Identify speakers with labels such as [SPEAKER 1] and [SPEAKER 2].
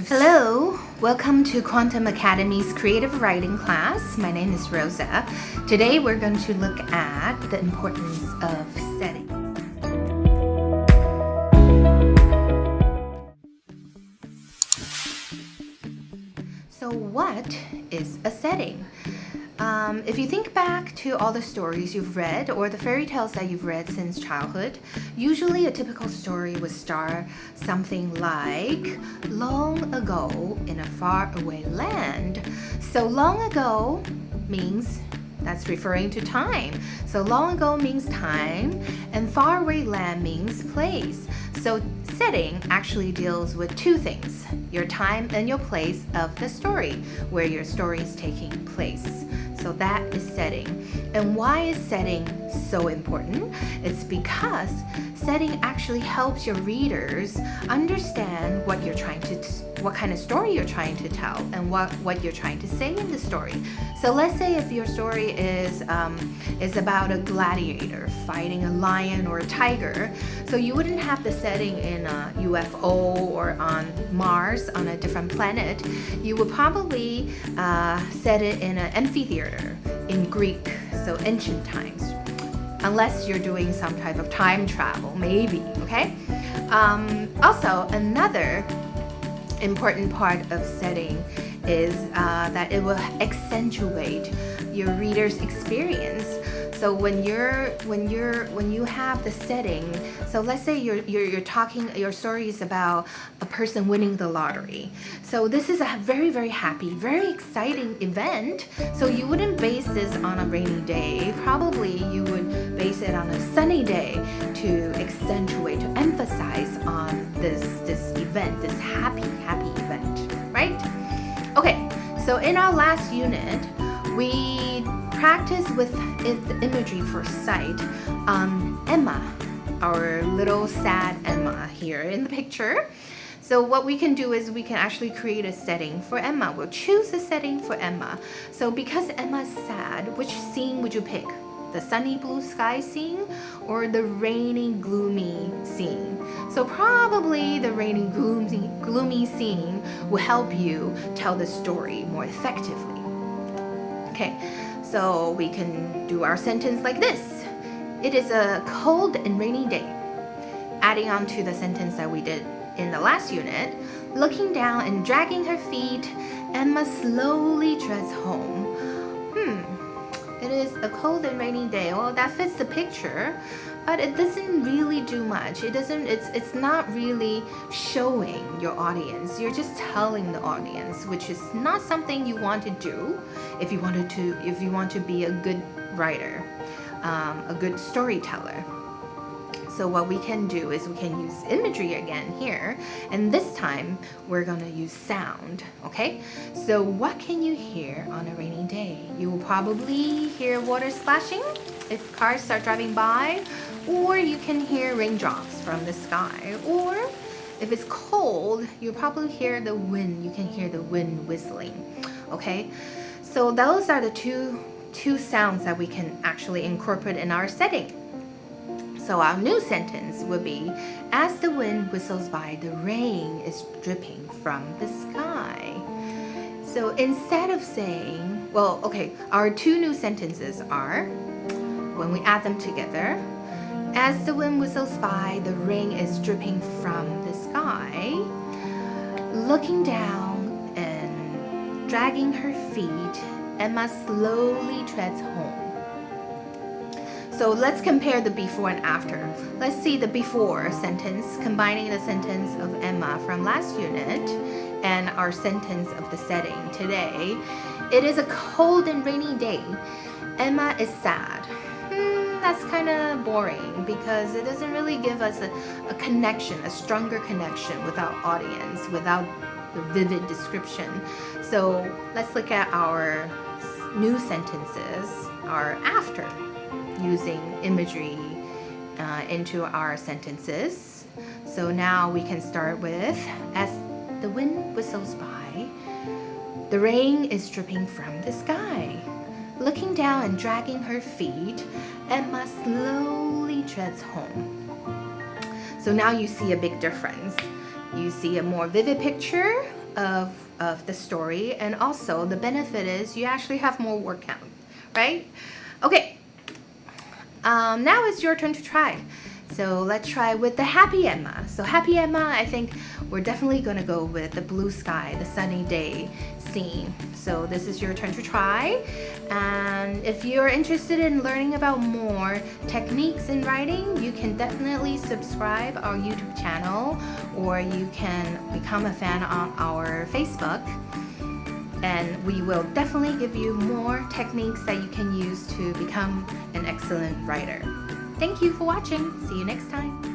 [SPEAKER 1] Hello, welcome to Quantum Academy's creative writing class. My name is Rosa. Today we're going to look at the importance of setting. So what is a setting? If you think back to all the stories you've read or the fairy tales that you've read since childhood, usually a typical story would start something like, long ago in a faraway land. So long ago means that's referring to time. So long ago means time, and faraway land means place. So setting actually deals with two things, your time and your place of the story, where your story is taking place. So that is setting. And why is setting so important? It's because setting actually helps your readers understand what you're trying to, what kind of story you're trying to tell, and what you're trying to say in the story. So let's say if your story is about a gladiator fighting a lion or a tiger, so you wouldn't have the setting in a UFO or on Mars, on a different planet. You would probably set it in an amphitheater in Greek, so ancient times, unless you're doing some type of time travel, maybe, okay? Also, another important part of setting is that it will accentuate your reader's experience. So when you have the setting, so let's say you're talking, your story is about a person winning the lottery. So this is a very, very happy, very exciting event. So you wouldn't base this on a rainy day. Probably you would base it on a sunny day to accentuate, to emphasize on this event, this happy event, right? Okay, so in our last unit, we practice with the imagery for sight. Emma, our little sad Emma here in the picture. So what we can do is we can actually create a setting for Emma. We'll choose a setting for Emma. So because Emma's sad, which scene would you pick? The sunny blue sky scene or the rainy gloomy scene? So probably the rainy gloomy scene will help you tell the story more effectively. Okay, so we can do our sentence like this. It is a cold and rainy day. Adding on to the sentence that we did in the last unit, looking down and dragging her feet, Emma slowly treads home. It is a cold and rainy day. Well, that fits the picture, but it doesn't really do much. It's not really showing your audience. You're just telling the audience, which is not something you want to do if you want to be a good writer, a good storyteller. So what we can do is we can use imagery again here, and this time we're gonna use sound, okay? So what can you hear on a rainy day? You will probably hear water splashing if cars start driving by, or you can hear raindrops from the sky, or if it's cold, you'll probably hear the wind. You can hear the wind whistling, okay? So those are the two sounds that we can actually incorporate in our setting. So our new sentence would be, as the wind whistles by, the rain is dripping from the sky. So instead of saying, well, okay, our two new sentences are, when we add them together, as the wind whistles by, the rain is dripping from the sky. Looking down and dragging her feet, Emma slowly treads home. So let's compare the before and after. Let's see the before sentence, combining the sentence of Emma from last unit and our sentence of the setting today. It is a cold and rainy day. Emma is sad. That's kind of boring because it doesn't really give us a connection, a stronger connection with our audience, without the vivid description. So let's look at our new sentences, our after, using imagery into our sentences. So now we can start with, as the wind whistles by, the rain is dripping from the sky. Looking down and dragging her feet, Emma slowly treads home. So now you see a big difference. You see a more vivid picture of the story, and also the benefit is you actually have more word count, right? Okay, now it's your turn to try. So let's try with the Happy Emma. So Happy Emma, I think we're definitely gonna go with the blue sky, the sunny day scene. So this is your turn to try. And if you're interested in learning about more techniques in writing, you can definitely subscribe our YouTube channel, or you can become a fan on our Facebook. And we will definitely give you more techniques that you can use to become an excellent writer. Thank you for watching. See you next time.